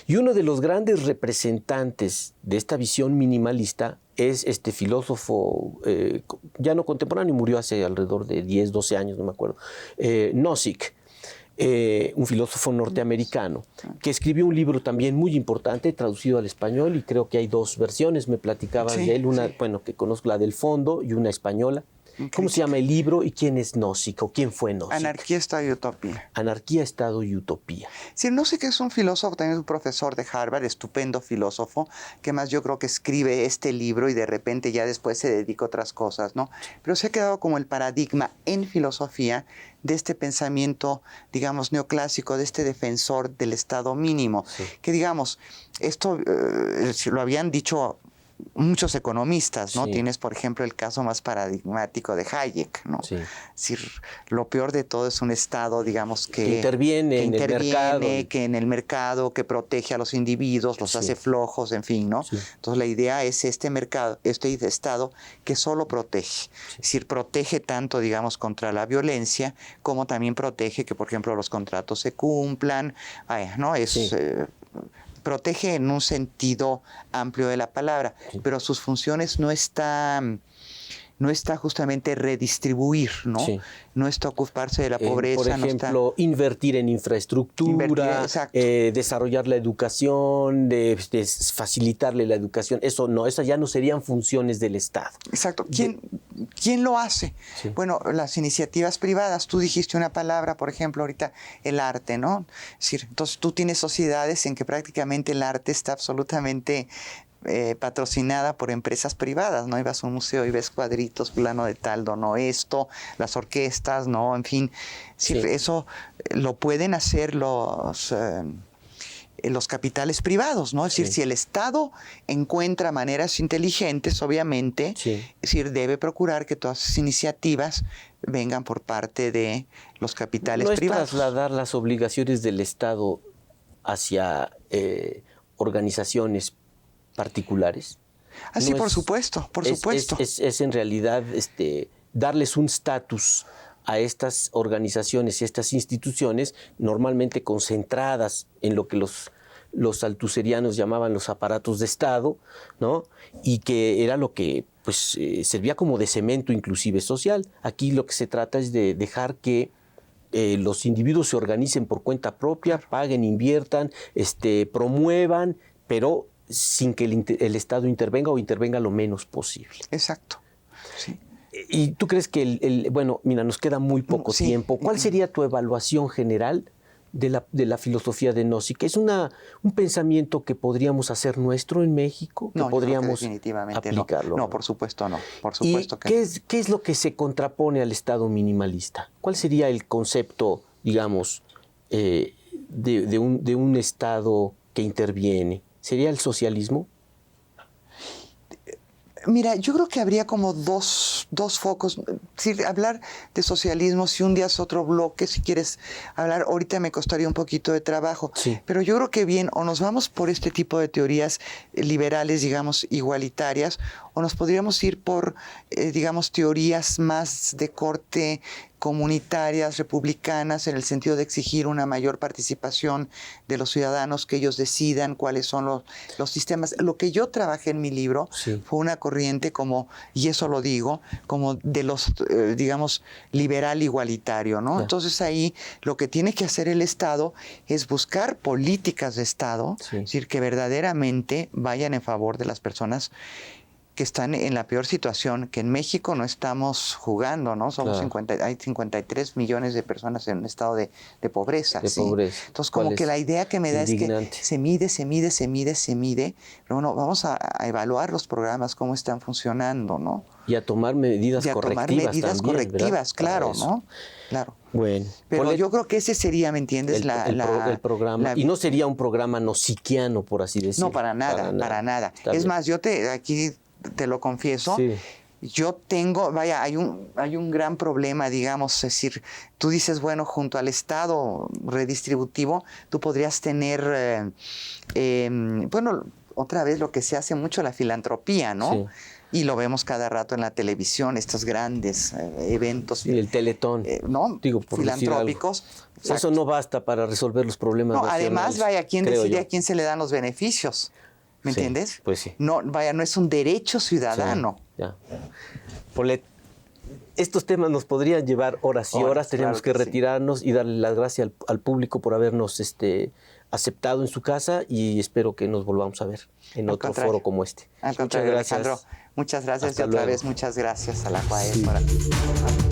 Y uno de los grandes representantes de esta visión minimalista es este filósofo, ya no contemporáneo, murió hace alrededor de 10, 12 años, no me acuerdo, Nozick. Un filósofo norteamericano que escribió un libro también muy importante, traducido al español, y creo que hay dos versiones, me platicaban de él, una, bueno, que conozco, la del fondo, y una española, ¿Cómo se llama el libro y quién es Nozick o quién fue Nozick? Anarquía, Estado y Utopía. Anarquía, Estado y Utopía. Sí, Nozick es un filósofo, también es un profesor de Harvard, estupendo filósofo, que más yo creo que escribe este libro y de repente ya después se dedica a otras cosas, ¿no? Pero se ha quedado como el paradigma en filosofía de este pensamiento, digamos, neoclásico, de este defensor del Estado mínimo. Sí. Que, digamos, esto lo habían dicho muchos economistas, ¿no? Sí. Tienes, por ejemplo, el caso más paradigmático de Hayek, ¿no? Sí. Es decir, lo peor de todo es un Estado, digamos, que interviene en el mercado. Que en el mercado, que protege a los individuos, los hace flojos, en fin, ¿no? Sí. Entonces, la idea es este mercado, este Estado que solo protege. Sí. Es decir, protege tanto, digamos, contra la violencia, como también protege que, por ejemplo, los contratos se cumplan, ¿no? Es... Sí. Protege en un sentido amplio de la palabra, pero sus funciones no está justamente redistribuir, ¿no? Sí. No está ocuparse de la pobreza. Por ejemplo, no está... invertir en infraestructura, desarrollar la educación, facilitarle la educación. Eso no, esas ya no serían funciones del Estado. Exacto. ¿Quién lo hace? Sí. Bueno, las iniciativas privadas. Tú dijiste una palabra, por ejemplo, ahorita el arte, ¿no? Es decir, entonces tú tienes sociedades en que prácticamente el arte está absolutamente patrocinada por empresas privadas, ¿no? Ibas a un museo y ves cuadritos, fulano de tal donó esto, las orquestas, ¿no? En fin, sí. Eso lo pueden hacer los capitales privados, ¿no? Es decir, si el Estado encuentra maneras inteligentes, obviamente, es decir, debe procurar que todas esas iniciativas vengan por parte de los capitales privados. ¿No es trasladar las obligaciones del Estado hacia organizaciones particulares? Sí, por supuesto, por supuesto. Es en realidad darles un estatus a estas organizaciones y estas instituciones normalmente concentradas en lo que los altuserianos llamaban los aparatos de Estado, ¿no? Y que era lo que pues servía como de cemento inclusive social. Aquí lo que se trata es de dejar que los individuos se organicen por cuenta propia, paguen, inviertan, promuevan, pero sin que el Estado intervenga o intervenga lo menos posible. Exacto. Sí. ¿Y tú crees que bueno, mira, nos queda muy poco tiempo? ¿Cuál sería tu evaluación general de la filosofía de Nozick? ¿Es un pensamiento que podríamos hacer nuestro en México? ¿Que podríamos definitivamente aplicarlo? No, por supuesto no. Por supuesto que ¿Qué es lo que se contrapone al Estado minimalista? ¿Cuál sería el concepto, digamos, de un Estado que interviene? ¿Sería el socialismo? Mira, yo creo que habría como dos focos. Si hablar de socialismo, si un día es otro bloque, si quieres hablar, ahorita me costaría un poquito de trabajo. Sí. Pero yo creo que bien, o nos vamos por este tipo de teorías liberales, digamos, igualitarias, o nos podríamos ir por, digamos, teorías más de corte comunitarias, republicanas, en el sentido de exigir una mayor participación de los ciudadanos, que ellos decidan cuáles son los sistemas. Lo que yo trabajé en mi libro fue una corriente como, y eso lo digo, como de los, digamos, liberal igualitario, ¿no? Entonces ahí lo que tiene que hacer el Estado es buscar políticas de Estado, es decir, que verdaderamente vayan en favor de las personas que están en la peor situación, que en México no estamos jugando, ¿no? Somos hay 53 millones de personas en un estado de pobreza. Pobreza. Entonces, como que la idea que me da es que se mide, pero bueno, vamos a evaluar los programas, cómo están funcionando, ¿no? Y a tomar medidas correctivas, claro, ¿no? Claro. Bueno. Pero yo creo que ese sería, ¿me entiendes? El programa. Y no sería un programa nozickiano, por así decirlo. No, para nada. Es más, yo aquí te lo confieso, yo tengo, hay un gran problema, digamos, es decir, tú dices, bueno, junto al Estado redistributivo, tú podrías tener, bueno, otra vez lo que se hace mucho, la filantropía, ¿no? Sí. Y lo vemos cada rato en la televisión, estos grandes eventos. Y el Teletón. ¿No? Digo, por filantrópicos. Eso no basta para resolver los problemas nacionales. Además, ¿quién decide a quién se le dan los beneficios? ¿Me entiendes? Pues sí. No es un derecho ciudadano. Ya. Paulette, estos temas nos podrían llevar horas y horas. Tenemos que retirarnos y darle las gracias al público por habernos aceptado en su casa y espero que nos volvamos a ver en otro foro como este. Al contrario, Alejandro, muchas gracias. Hasta y otra luego. vez muchas gracias a la UAE por